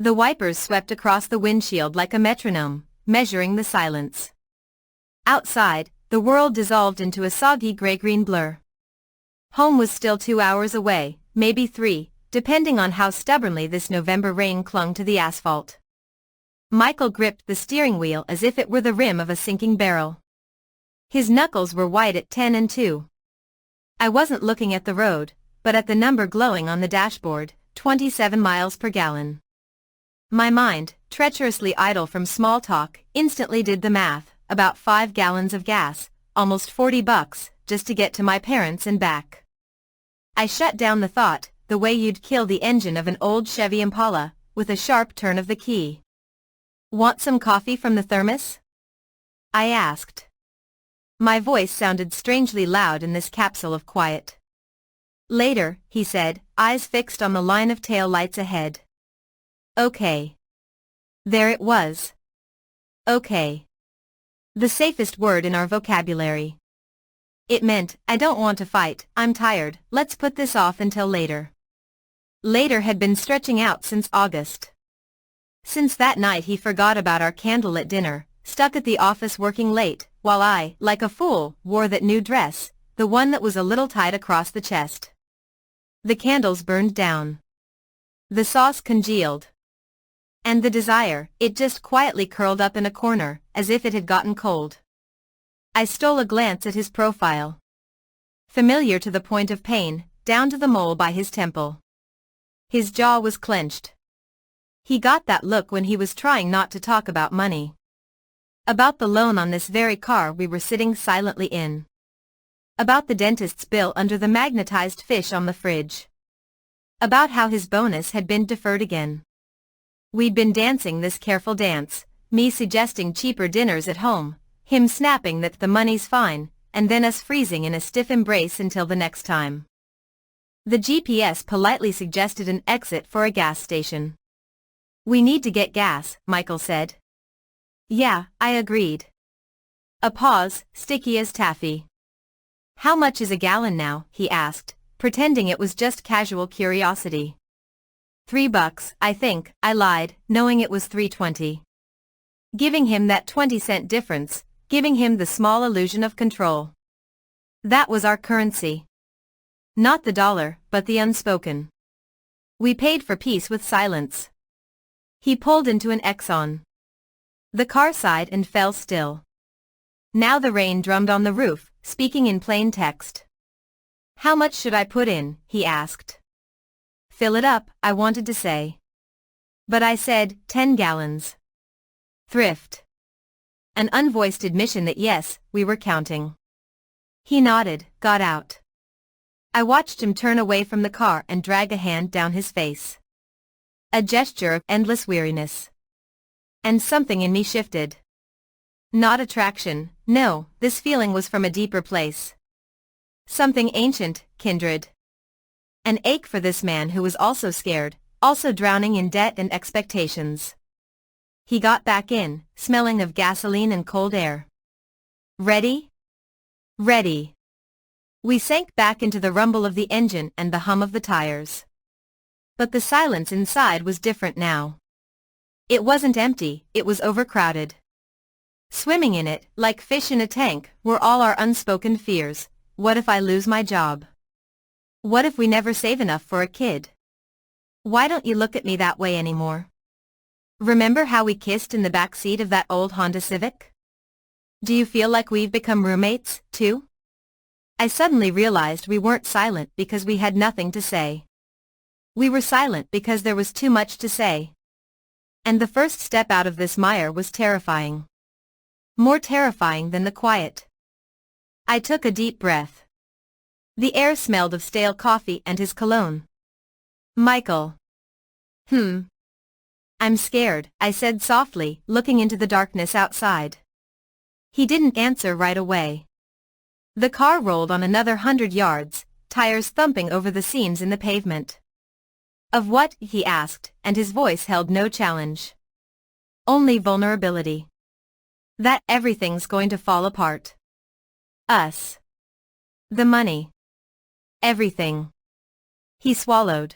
The wipers swept across the windshield like a metronome, measuring the silence. Outside, the world dissolved into a soggy gray-green blur. Home was still 2 hours away, maybe 3, depending on how stubbornly this November rain clung to the asphalt. Michael gripped the steering wheel as if it were the rim of a sinking barrel. His knuckles were white at 10 and 2. I wasn't looking at the road, but at the number glowing on the dashboard, 27 miles per gallon. My mind, treacherously idle from small talk, instantly did the math, about 5 gallons of gas, almost $40, just to get to my parents and back. I shut down the thought, the way you'd kill the engine of an old Chevy Impala, with a sharp turn of the key. Want some coffee from the thermos? I asked. My voice sounded strangely loud in this capsule of quiet. Later, he said, eyes fixed on the line of tail lights ahead. Okay. There it was. Okay. The safest word in our vocabulary. It meant, I don't want to fight, I'm tired, let's put this off until later. Later had been stretching out since August. Since that night he forgot about our candlelit dinner, stuck at the office working late, while I, like a fool, wore that new dress, the one that was a little tight across the chest. The candles burned down. The sauce congealed. And the desire, it just quietly curled up in a corner, as if it had gotten cold. I stole a glance at his profile. Familiar to the point of pain, down to the mole by his temple. His jaw was clenched. He got that look when he was trying not to talk about money. About the loan on this very car we were sitting silently in. About the dentist's bill under the magnetized fish on the fridge. About how his bonus had been deferred again. We'd been dancing this careful dance, me suggesting cheaper dinners at home, him snapping that the money's fine, and then us freezing in a stiff embrace until the next time. The GPS politely suggested an exit for a gas station. We need to get gas, Michael said. Yeah, I agreed. A pause, sticky as taffy. How much is a gallon now, he asked, pretending it was just casual curiosity. $3, I think, I lied, knowing it was $3.20. Giving him that 20-cent difference, giving him the small illusion of control. That was our currency. Not the dollar, but the unspoken. We paid for peace with silence. He pulled into an Exxon. The car sighed and fell still. Now the rain drummed on the roof, speaking in plain text. How much should I put in, he asked. Fill it up, I wanted to say. But I said, 10 gallons. Thrift. An unvoiced admission that yes, we were counting. He nodded, got out. I watched him turn away from the car and drag a hand down his face. A gesture of endless weariness. And something in me shifted. Not attraction, no, this feeling was from a deeper place. Something ancient, kindred. An ache for this man who was also scared, also drowning in debt and expectations. He got back in, smelling of gasoline and cold air. Ready? Ready. We sank back into the rumble of the engine and the hum of the tires. But the silence inside was different now. It wasn't empty, it was overcrowded. Swimming in it, like fish in a tank, were all our unspoken fears. What if I lose my job? What if we never save enough for a kid? Why don't you look at me that way anymore? Remember how we kissed in the back seat of that old Honda Civic? Do you feel like we've become roommates, too? I suddenly realized we weren't silent because we had nothing to say. We were silent because there was too much to say. And the first step out of this mire was terrifying. More terrifying than the quiet. I took a deep breath. The air smelled of stale coffee and his cologne. Michael. I'm scared, I said softly, looking into the darkness outside. He didn't answer right away. The car rolled on another 100 yards, tires thumping over the seams in the pavement. Of what, he asked, and his voice held no challenge. Only vulnerability. That everything's going to fall apart. Us. The money. Everything. He swallowed.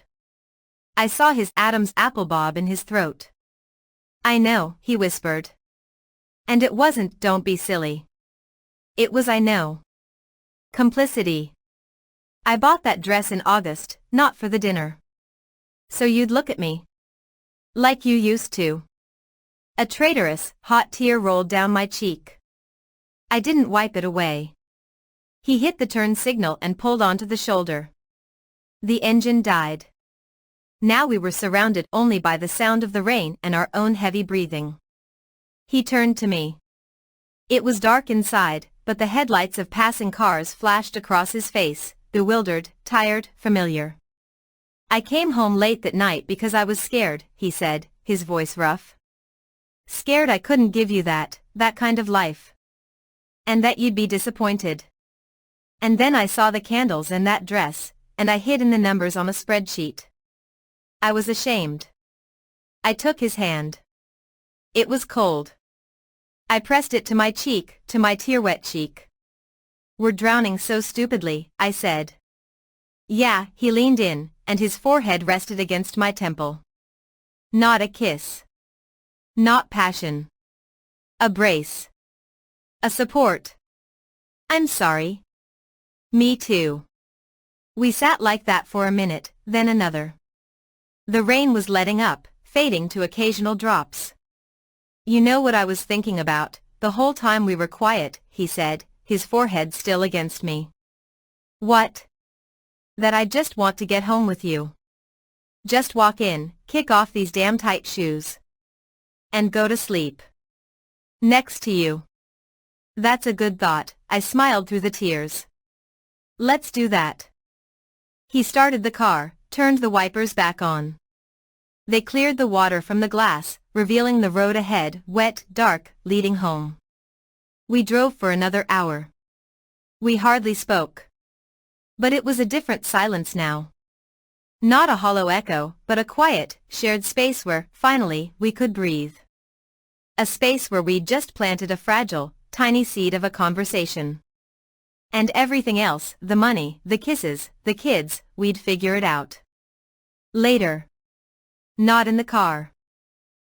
I saw his Adam's apple bob in his throat. I know, he whispered. And it wasn't don't be silly. It was I know. Complicity. I bought that dress in August, not for the dinner. So you'd look at me. Like you used to. A traitorous, hot tear rolled down my cheek. I didn't wipe it away. He hit the turn signal and pulled onto the shoulder. The engine died. Now we were surrounded only by the sound of the rain and our own heavy breathing. He turned to me. It was dark inside, but the headlights of passing cars flashed across his face, bewildered, tired, familiar. I came home late that night because I was scared, he said, his voice rough. Scared I couldn't give you that kind of life. And that you'd be disappointed. And then I saw the candles and that dress, and I hid in the numbers on a spreadsheet. I was ashamed. I took his hand. It was cold. I pressed it to my cheek, to my tear-wet cheek. We're drowning so stupidly, I said. Yeah, he leaned in, and his forehead rested against my temple. Not a kiss. Not passion. A brace. A support. I'm sorry. Me too. We sat like that for a minute, then another. The rain was letting up, fading to occasional drops. You know what I was thinking about, the whole time we were quiet, he said, his forehead still against me. What? That I just want to get home with you. Just walk in, kick off these damn tight shoes. And go to sleep. Next to you. That's a good thought, I smiled through the tears. Let's do that. He started the car, turned the wipers back on. They cleared the water from the glass, revealing the road ahead, wet, dark, leading home. We drove for another hour. We hardly spoke. But it was a different silence now. Not a hollow echo, but a quiet, shared space where, finally, we could breathe. A space where we'd just planted a fragile, tiny seed of a conversation. And everything else, the money, the kisses, the kids, we'd figure it out. Later. Not in the car.